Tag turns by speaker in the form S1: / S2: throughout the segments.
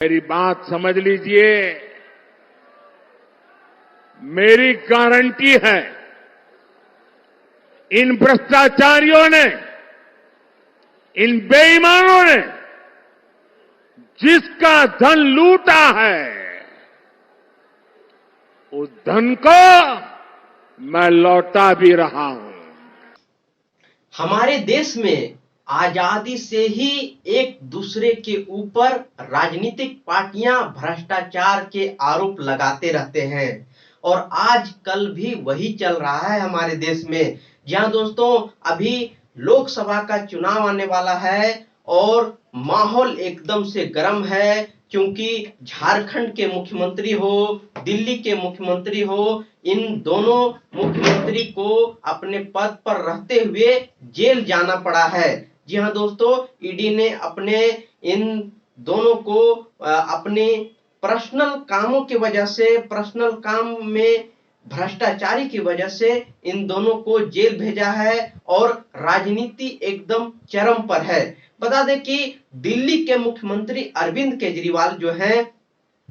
S1: मेरी बात समझ लीजिए, मेरी गारंटी है, इन भ्रष्टाचारियों ने, इन बेईमानों ने जिसका धन लूटा है, उस धन को मैं लौटा भी रहा हूं।
S2: हमारे देश में आजादी से ही एक दूसरे के ऊपर राजनीतिक पार्टियां भ्रष्टाचार के आरोप लगाते रहते हैं और आज कल भी वही चल रहा है हमारे देश में। जहां दोस्तों अभी लोकसभा का चुनाव आने वाला है और माहौल एकदम से गर्म है, क्योंकि झारखंड के मुख्यमंत्री हो, दिल्ली के मुख्यमंत्री हो, इन दोनों मुख्यमंत्री को अपने पद पर रहते हुए जेल जाना पड़ा है। जी हां दोस्तों, ईडी ने अपने इन दोनों को अपने पर्सनल कामों की वजह से, पर्सनल काम में भ्रष्टाचारी की वजह से इन दोनों को जेल भेजा है और राजनीति एकदम चरम पर है। बता दें कि दिल्ली के मुख्यमंत्री अरविंद केजरीवाल जो हैं,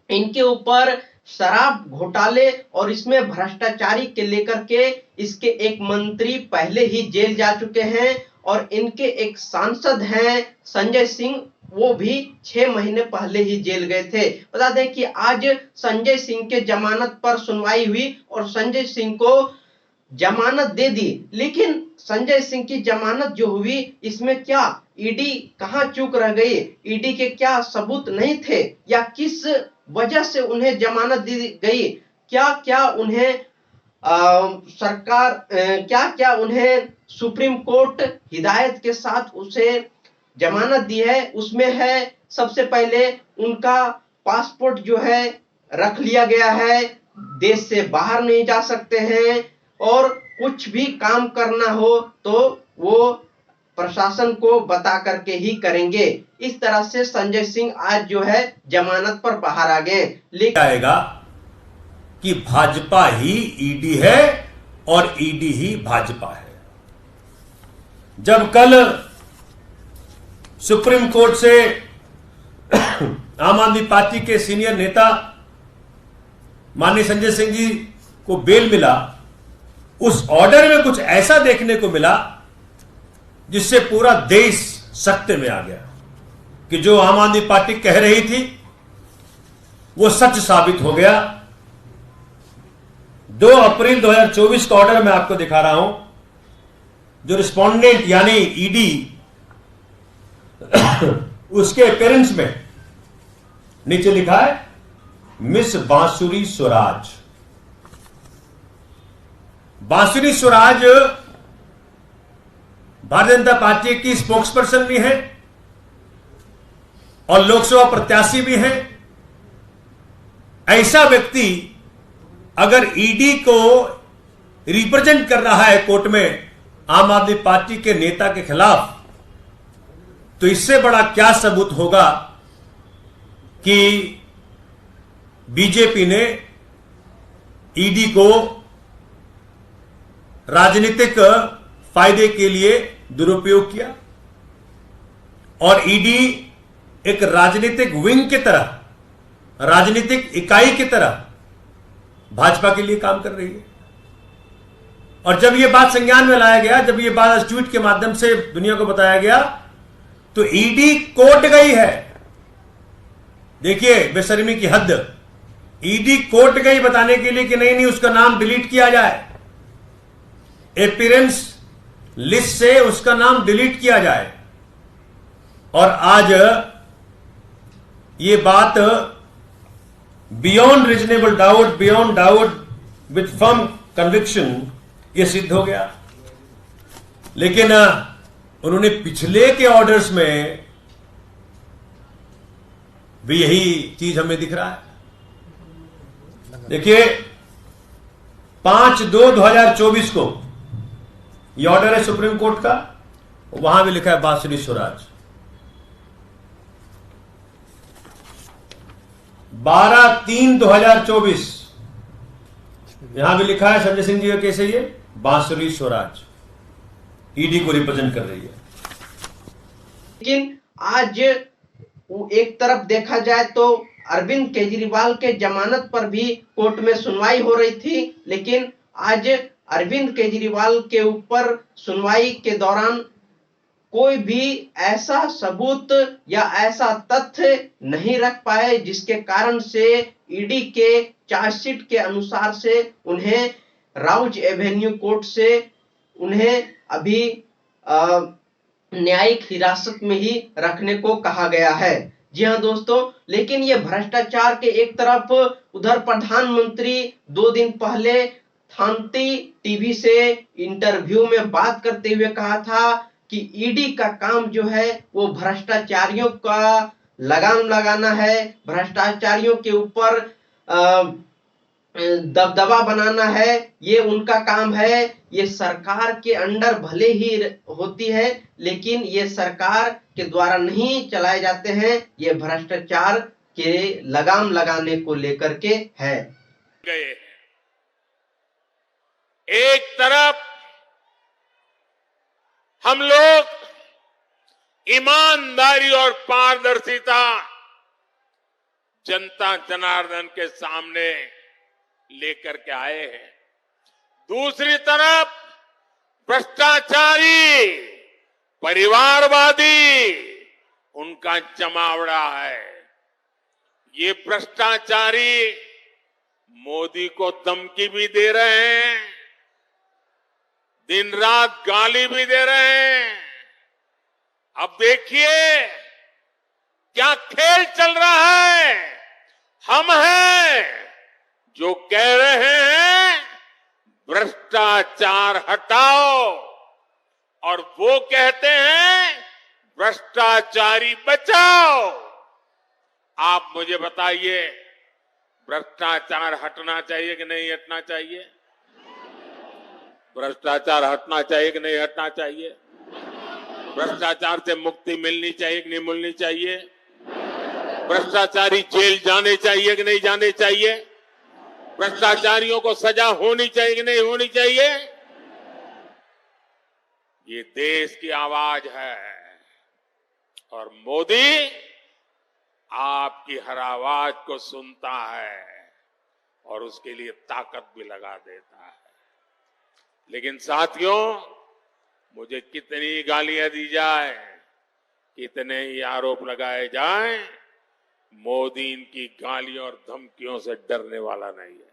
S2: इनके ऊपर शराब घोटाले और इसमें भ्रष्टाचारी के लेकर के इसके एक मंत्री पहले ही जेल जा चुके हैं और इनके एक सांसद हैं संजय सिंह, वो भी 6 महीने पहले ही जेल गए थे। बता दें कि आज संजय सिंह के जमानत पर सुनवाई हुई और संजय सिंह को जमानत दे दी, लेकिन संजय सिंह की जमानत जो हुई, इसमें क्या ईडी कहां चूक रह गई? ईडी के क्या सबूत नहीं थे या किस वजह से उन्हें जमानत दी गई? क्या क्या उन्हें क्या उन्हें सुप्रीम कोर्ट हिदायत के साथ उसे जमानत दी है? उसमें है सबसे पहले उनका पासपोर्ट जो है रख लिया गया है, देश से बाहर नहीं जा सकते हैं और कुछ भी काम करना हो तो वो प्रशासन को बता करके ही करेंगे। इस तरह से संजय सिंह आज जो है जमानत पर बाहर आ गए।
S3: लेकिन आएगा कि भाजपा ही ईडी है और ईडी ही भाजपा है। जब कल सुप्रीम कोर्ट से आम आदमी पार्टी के सीनियर नेता माननीय संजय सिंह जी को बेल मिला, उस ऑर्डर में कुछ ऐसा देखने को मिला जिससे पूरा देश सख्ते में आ गया कि जो आम आदमी पार्टी कह रही थी वो सच साबित हो गया। 2 अप्रैल 2024 का ऑर्डर मैं आपको दिखा रहा हूं, जो रिस्पोंडेंट यानी ईडी उसके अपीयरेंस में नीचे लिखा है मिस बांसुरी स्वराज। बांसुरी स्वराज भारतीय जनता पार्टी की स्पोक्सपर्सन भी है और लोकसभा प्रत्याशी भी है। ऐसा व्यक्ति अगर ईडी को रिप्रेजेंट कर रहा है कोर्ट में आम आदमी पार्टी के नेता के खिलाफ, तो इससे बड़ा क्या सबूत होगा कि बीजेपी ने ईडी को राजनीतिक फायदे के लिए दुरुपयोग किया और ईडी एक राजनीतिक विंग की तरह, राजनीतिक इकाई की तरह भाजपा के लिए काम कर रही है। और जब यह बात संज्ञान में लाया गया, जब यह बात ट्वीट के माध्यम से दुनिया को बताया गया, तो ईडी कोर्ट गई है। देखिए बेशर्मी की हद, ईडी कोर्ट गई बताने के लिए कि नहीं उसका नाम डिलीट किया जाए, अपीयरेंस लिस्ट से उसका नाम डिलीट किया जाए। और आज ये बात beyond reasonable doubt, beyond doubt with firm conviction, ये सिद्ध हो गया। लेकिन उन्होंने पिछले के ऑर्डर्स में भी यही चीज हमें दिख रहा है। देखिए 5/2/2024 को ये ऑर्डर है सुप्रीम कोर्ट का, वहां भी लिखा है बांसुरी स्वराज। 12/3/2024 यहां भी लिखा है संजय सिंह जी का केस है ये, बांसुरी स्वराज ईडी को रिप्रेजेंट कर रही है।
S2: लेकिन आज एक तरफ देखा जाए तो अरविंद केजरीवाल के जमानत पर भी कोर्ट में सुनवाई हो रही थी, लेकिन आज अरविंद केजरीवाल के ऊपर सुनवाई के दौरान कोई भी ऐसा सबूत या ऐसा तथ्य नहीं रख पाए जिसके कारण से ईडी के चार्जशीट के अनुसार से उन्हें राउज एवेन्यू कोर्ट से उन्हें अभी न्यायिक हिरासत में ही रखने को कहा गया है। जी हाँ दोस्तों, लेकिन ये भ्रष्टाचार के एक तरफ उधर प्रधानमंत्री 2 दिन पहले थांती टीवी से इंटरव्यू में बात करते हुए कहा था कि ईडी का काम जो है वो भ्रष्टाचारियों का लगाम लगाना है, भ्रष्टाचारियों के ऊपर दबदबा बनाना है, ये उनका काम है। ये सरकार के अंडर भले ही होती है, लेकिन ये सरकार के द्वारा नहीं चलाए जाते हैं, ये भ्रष्टाचार के लगाम लगाने को लेकर के है।
S1: एक तरफ हम लोग ईमानदारी और पारदर्शिता जनता जनार्दन के सामने लेकर के आए हैं, दूसरी तरफ भ्रष्टाचारी परिवारवादी उनका जमावड़ा है। ये भ्रष्टाचारी मोदी को धमकी भी दे रहे हैं, दिन रात गाली भी दे रहे हैं। अब देखिए क्या खेल चल रहा है। हम हैं जो कह रहे हैं भ्रष्टाचार हटाओ, और वो कहते हैं भ्रष्टाचारी बचाओ। आप मुझे बताइए, भ्रष्टाचार हटना चाहिए कि नहीं हटना चाहिए? भ्रष्टाचार हटना चाहिए कि नहीं हटना चाहिए? भ्रष्टाचार से मुक्ति मिलनी चाहिए कि नहीं मिलनी चाहिए? भ्रष्टाचारी जेल जाने चाहिए कि नहीं जाने चाहिए? भ्रष्टाचारियों को सजा होनी चाहिए कि नहीं होनी चाहिए? ये देश की आवाज है, और मोदी आपकी हर आवाज को सुनता है और उसके लिए ताकत भी लगा देता है। लेकिन साथियों, मुझे कितनी गालियां दी जाए, कितने ही आरोप लगाए जाएं, मोदी इनकी गालियों और धमकियों से डरने वाला नहीं है।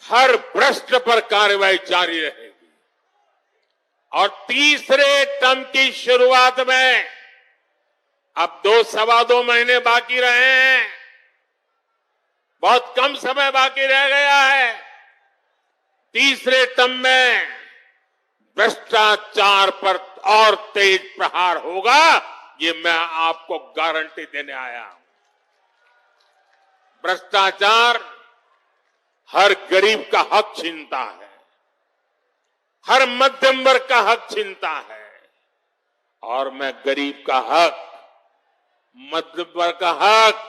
S1: हर भ्रष्ट पर कार्रवाई जारी रहेगी, और तीसरे टर्म की शुरुआत में अब 2-2.25 महीने बाकी रहे हैं, बहुत कम समय बाकी रह गया है। तीसरे टर्म में भ्रष्टाचार पर और तेज प्रहार होगा, ये मैं आपको गारंटी देने आया हूं। भ्रष्टाचार हर गरीब का हक छीनता है, हर मध्यम वर्ग का हक छीनता है, और मैं गरीब का हक, मध्यम वर्ग का हक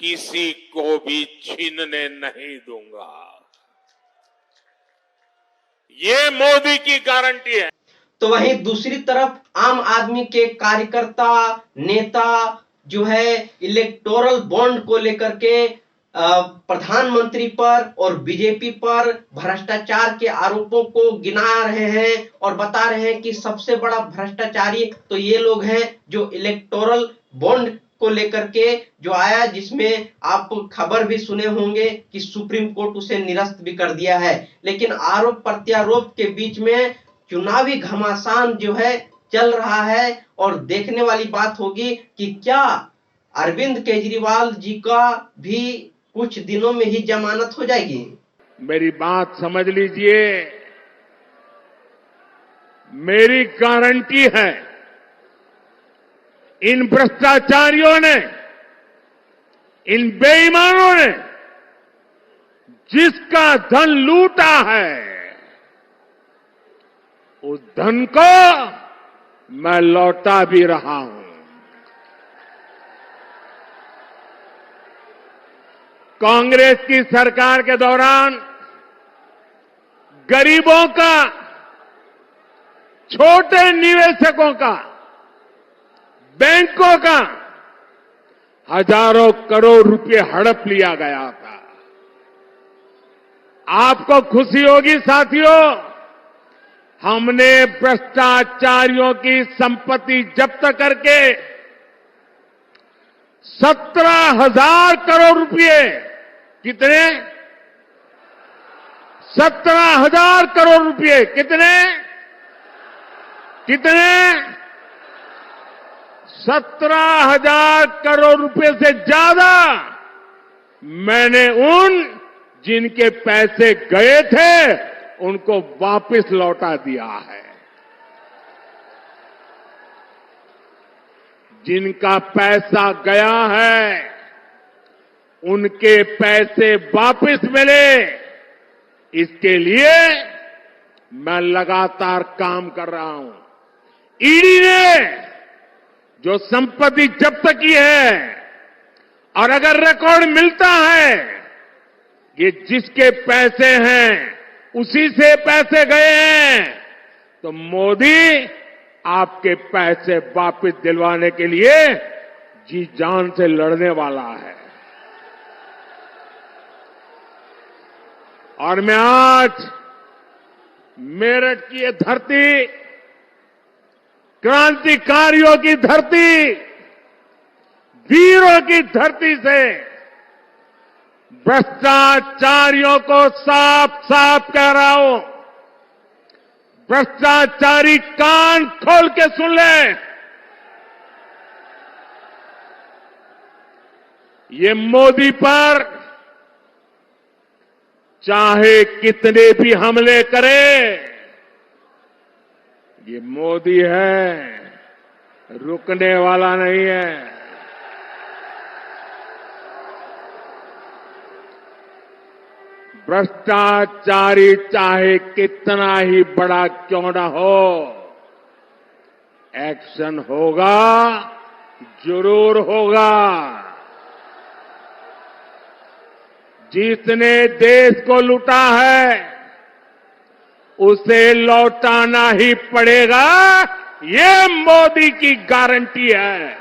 S1: किसी को भी छीनने नहीं दूंगा। ये मोदी की गारंटी है।
S2: तो वहीं दूसरी तरफ आम आदमी के कार्यकर्ता, नेता जो है इलेक्टोरल बॉन्ड को लेकर के प्रधानमंत्री पर और बीजेपी पर भ्रष्टाचार के आरोपों को गिना रहे हैं और बता रहे हैं कि सबसे बड़ा भ्रष्टाचारी तो ये लोग हैं जो इलेक्टोरल बॉन्ड को लेकर के जो आया, जिसमें आप खबर भी सुने होंगे कि सुप्रीम कोर्ट उसे निरस्त भी कर दिया है। लेकिन आरोप प्रत्यारोप के बीच में चुनावी घमासान जो है चल रहा है, और देखने वाली बात होगी कि क्या अरविंद केजरीवाल जी का भी कुछ दिनों में ही जमानत हो जाएगी।
S1: मेरी बात समझ लीजिए, मेरी गारंटी है, इन भ्रष्टाचारियों ने, इन बेईमानों ने जिसका धन लूटा है, उस धन को मैं लौटा भी रहा हूं। कांग्रेस की सरकार के दौरान गरीबों का
S4: छोटे निवेशकों का, बैंकों का हजारों करोड़ रुपए हड़प लिया गया था। आपको खुशी होगी साथियों, हमने भ्रष्टाचारियों की संपत्ति जब्त करके 17,000 करोड़ रुपए, कितने? 17,000 करोड़ रुपए, कितने? 17,000 करोड़ रुपए से ज्यादा मैंने उन जिनके पैसे गए थे उनको वापस लौटा दिया है। जिनका पैसा गया है उनके पैसे वापस मिले, इसके लिए मैं लगातार काम कर रहा हूं। ईडी ने जो संपत्ति जब्त की है, और अगर रिकॉर्ड मिलता है कि जिसके पैसे हैं उसी से पैसे गए हैं, तो मोदी आपके पैसे वापस दिलवाने के लिए जी जान से लड़ने वाला है। और मैं आज मेरठ की ये धरती, क्रांतिकारियों की धरती, वीरों की धरती से भ्रष्टाचारियों को साफ साफ कह रहा हूं, भ्रष्टाचारी कान खोल के सुन ले। ये मोदी पर चाहे कितने भी हमले करे, ये मोदी है, रुकने वाला नहीं है। भ्रष्टाचारी चाहे कितना ही बड़ा क्यों ना हो, एक्शन होगा, जरूर होगा। जिसने देश को लूटा है उसे लौटाना ही पड़ेगा, ये मोदी की गारंटी है।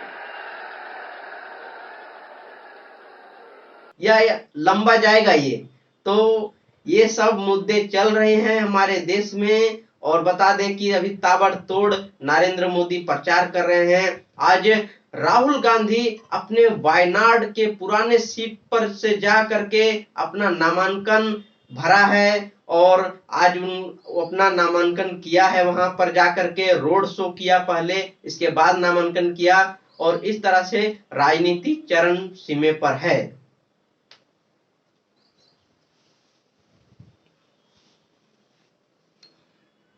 S2: यह लंबा जाएगा ये तो ये सब मुद्दे चल रहे हैं हमारे देश में। और बता दें कि अभी ताबड़तोड़ नरेंद्र मोदी प्रचार कर रहे हैं। आज राहुल गांधी अपने वायनाड के पुराने सीट पर से जा करके अपना नामांकन भरा है, और आज अपना नामांकन किया है। वहां पर जाकर के रोड शो किया पहले, इसके बाद नामांकन किया, और इस तरह से राजनीति चरम सीमा पर है।